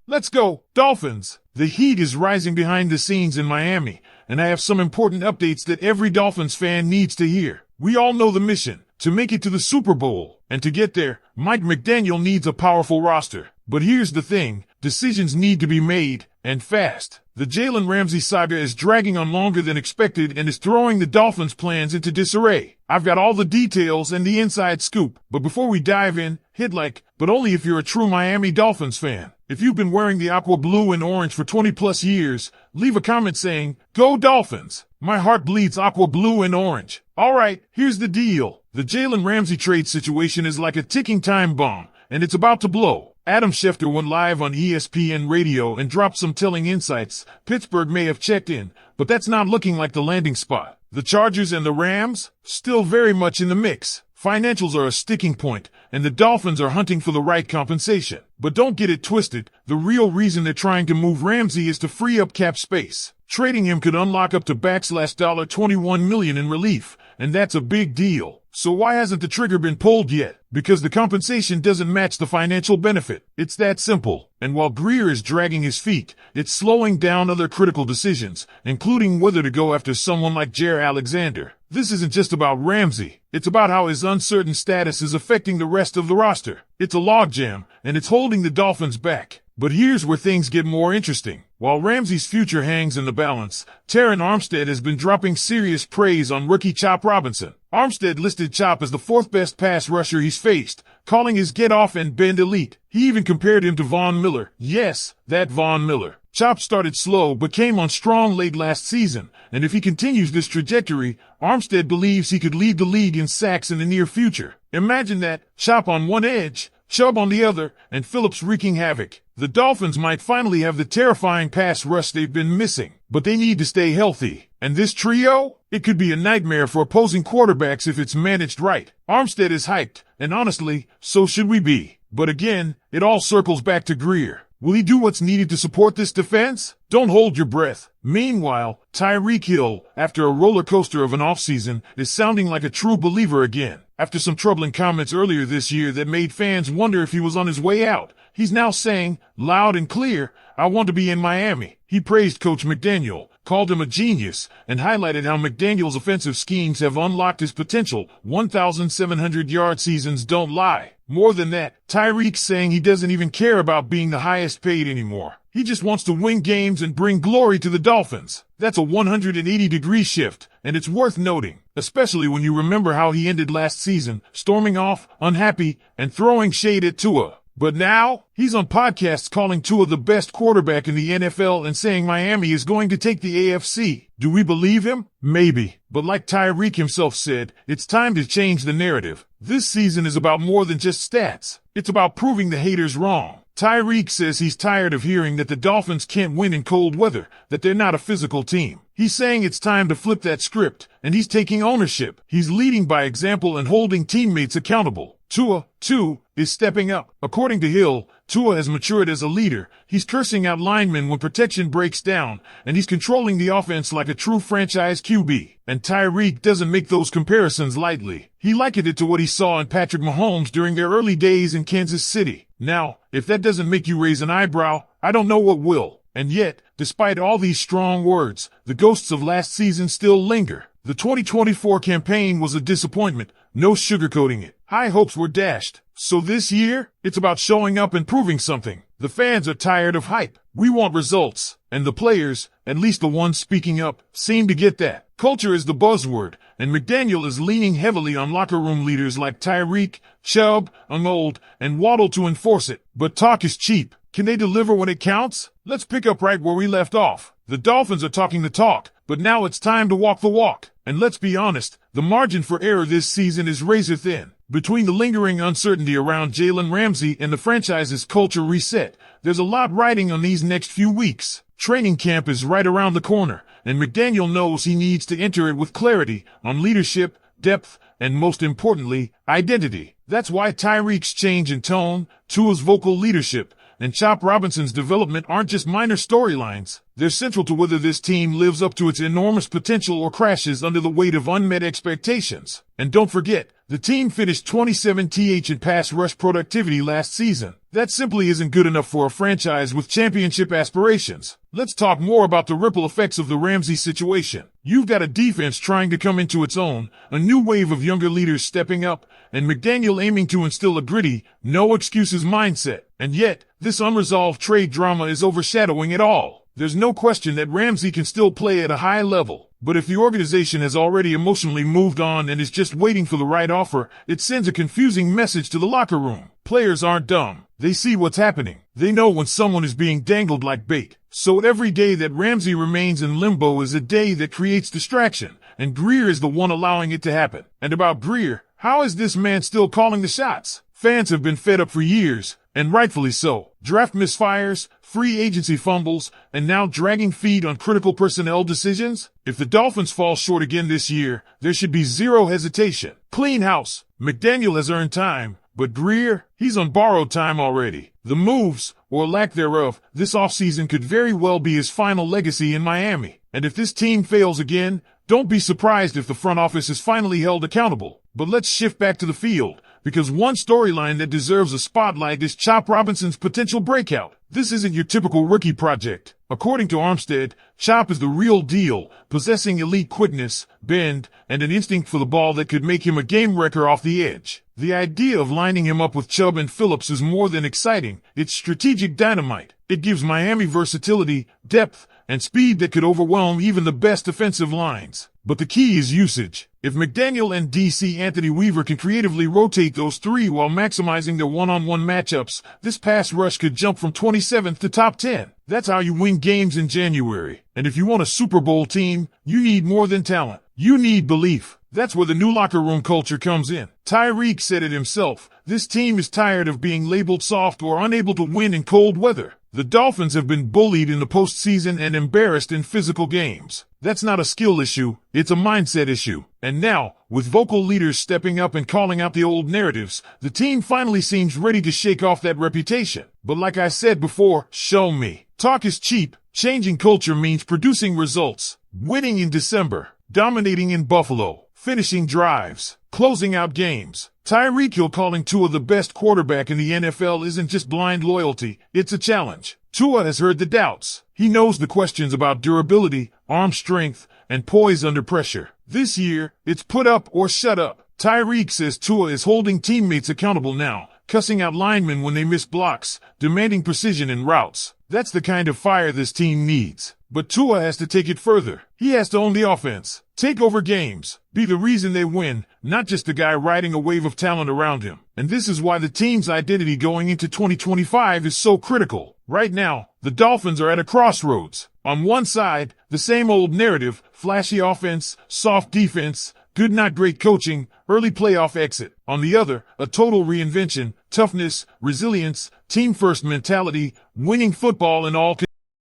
Let's go, Dolphins! The heat is rising behind the scenes in Miami, and I have some important updates that every Dolphins fan needs to hear. We all know the mission, to make it to the Super Bowl, and to get there, Mike McDaniel needs a powerful roster. But here's the thing, decisions need to be made, and fast. The Jalen Ramsey saga is dragging on longer than expected and is throwing the Dolphins' plans into disarray. I've got all the details and the inside scoop, but before we dive in, hit like, but only if you're a true Miami Dolphins fan. If you've been wearing the aqua blue and orange for 20 plus years, leave a comment saying, "Go Dolphins!" My heart bleeds aqua blue and orange. Alright, here's the deal. The Jalen Ramsey trade situation is like a ticking time bomb, and it's about to blow. Adam Schefter went live on ESPN radio and dropped some telling insights. Pittsburgh may have checked in, but that's not looking like the landing spot. The Chargers and the Rams? Still very much in the mix. Financials are a sticking point, and the Dolphins are hunting for the right compensation. But don't get it twisted, the real reason they're trying to move Ramsey is to free up cap space. Trading him could unlock up to $21 million in relief, and that's a big deal. So why hasn't the trigger been pulled yet? Because the compensation doesn't match the financial benefit. It's that simple. And while Greer is dragging his feet, it's slowing down other critical decisions, including whether to go after someone like Jair Alexander. This isn't just about Ramsey. It's about how his uncertain status is affecting the rest of the roster. It's a logjam, and it's holding the Dolphins back. But here's where things get more interesting. While Ramsey's future hangs in the balance, Terron Armstead has been dropping serious praise on rookie Chop Robinson. Armstead listed Chop as the fourth best pass rusher he's faced, calling his get-off and bend elite. He even compared him to Von Miller. Yes, that Von Miller. Chop started slow but came on strong late last season, and if he continues this trajectory, Armstead believes he could lead the league in sacks in the near future. Imagine that, Chop on one edge, Chubb on the other, and Phillips wreaking havoc. The Dolphins might finally have the terrifying pass rush they've been missing, but they need to stay healthy. And this trio? It could be a nightmare for opposing quarterbacks if it's managed right. Armstead is hyped, and honestly, so should we be. But again, it all circles back to Greer. Will he do what's needed to support this defense? Don't hold your breath. Meanwhile, Tyreek Hill, after a roller coaster of an offseason, is sounding like a true believer again. After some troubling comments earlier this year that made fans wonder if he was on his way out, he's now saying, loud and clear, "I want to be in Miami." He praised Coach McDaniel, called him a genius, and highlighted how McDaniel's offensive schemes have unlocked his potential. 1,700-yard seasons don't lie. More than that, Tyreek's saying he doesn't even care about being the highest paid anymore. He just wants to win games and bring glory to the Dolphins. That's a 180-degree shift, and it's worth noting, especially when you remember how he ended last season, storming off, unhappy, and throwing shade at Tua. But now, he's on podcasts calling Tua the best quarterback in the NFL and saying Miami is going to take the AFC. Do we believe him? Maybe. But like Tyreek himself said, it's time to change the narrative. This season is about more than just stats. It's about proving the haters wrong. Tyreek says he's tired of hearing that the Dolphins can't win in cold weather, that they're not a physical team. He's saying it's time to flip that script, and he's taking ownership. He's leading by example and holding teammates accountable. Tua, too, is stepping up. According to Hill, Tua has matured as a leader. He's cursing out linemen when protection breaks down, and he's controlling the offense like a true franchise QB. And Tyreek doesn't make those comparisons lightly. He likened it to what he saw in Patrick Mahomes during their early days in Kansas City. Now, if that doesn't make you raise an eyebrow, I don't know what will. And yet, despite all these strong words, the ghosts of last season still linger. The 2024 campaign was a disappointment, no sugarcoating it. High hopes were dashed. So this year, it's about showing up and proving something. The fans are tired of hype. We want results. And the players, at least the ones speaking up, seem to get that. Culture is the buzzword, and McDaniel is leaning heavily on locker room leaders like Tyreek, Chubb, Arnold, and Waddle to enforce it. But talk is cheap. Can they deliver when it counts? Let's pick up right where we left off. The Dolphins are talking the talk, but now it's time to walk the walk. And let's be honest, the margin for error this season is razor thin. Between the lingering uncertainty around Jalen Ramsey and the franchise's culture reset, there's a lot riding on these next few weeks. Training camp is right around the corner, and McDaniel knows he needs to enter it with clarity on leadership, depth, and most importantly, identity. That's why Tyreek's change in tone, Tua's vocal leadership, and Chop Robinson's development aren't just minor storylines. They're central to whether this team lives up to its enormous potential or crashes under the weight of unmet expectations. And don't forget, the team finished 27th in pass rush productivity last season. That simply isn't good enough for a franchise with championship aspirations. Let's talk more about the ripple effects of the Ramsey situation. You've got a defense trying to come into its own, a new wave of younger leaders stepping up, and McDaniel aiming to instill a gritty, no-excuses mindset. And yet, this unresolved trade drama is overshadowing it all. There's no question that Ramsey can still play at a high level, but if the organization has already emotionally moved on and is just waiting for the right offer, it sends a confusing message to the locker room. Players aren't dumb. They see what's happening. They know when someone is being dangled like bait. So every day that Ramsey remains in limbo is a day that creates distraction, and Greer is the one allowing it to happen. And about Greer, how is this man still calling the shots? Fans have been fed up for years, and rightfully so. Draft misfires, free agency fumbles, and now dragging feet on critical personnel decisions? If the Dolphins fall short again this year, there should be zero hesitation. Clean house. McDaniel has earned time, but Greer, he's on borrowed time already. The moves, or lack thereof, this offseason could very well be his final legacy in Miami. And if this team fails again, don't be surprised if the front office is finally held accountable. But let's shift back to the field, because one storyline that deserves a spotlight is Chop Robinson's potential breakout. This isn't your typical rookie project. According to Armstead, Chop is the real deal, possessing elite quickness, bend, and an instinct for the ball that could make him a game wrecker off the edge. The idea of lining him up with Chubb and Phillips is more than exciting. It's strategic dynamite. It gives Miami versatility, depth, and speed that could overwhelm even the best defensive lines. But the key is usage. If McDaniel and DC Anthony Weaver can creatively rotate those three while maximizing their one-on-one matchups, this pass rush could jump from 27th to top 10. That's how you win games in January. And if you want a Super Bowl team, you need more than talent. You need belief. That's where the new locker room culture comes in. Tyreek said it himself. This team is tired of being labeled soft or unable to win in cold weather. The Dolphins have been bullied in the postseason and embarrassed in physical games. That's not a skill issue, it's a mindset issue. And now, with vocal leaders stepping up and calling out the old narratives, the team finally seems ready to shake off that reputation. But like I said before, show me. Talk is cheap. Changing culture means producing results. Winning in December. Dominating in Buffalo. Finishing drives. Closing out games. Tyreek Hill calling Tua the best quarterback in the NFL isn't just blind loyalty, it's a challenge. Tua has heard the doubts. He knows the questions about durability, arm strength, and poise under pressure. This year, it's put up or shut up. Tyreek says Tua is holding teammates accountable now, cussing out linemen when they miss blocks, demanding precision in routes. That's the kind of fire this team needs. But Tua has to take it further. He has to own the offense, take over games, be the reason they win, not just the guy riding a wave of talent around him. And this is why the team's identity going into 2025 is so critical. Right now, the Dolphins are at a crossroads. On one side, the same old narrative, flashy offense, soft defense, good not great coaching, early playoff exit. On the other, a total reinvention, toughness, resilience, team-first mentality, winning football in all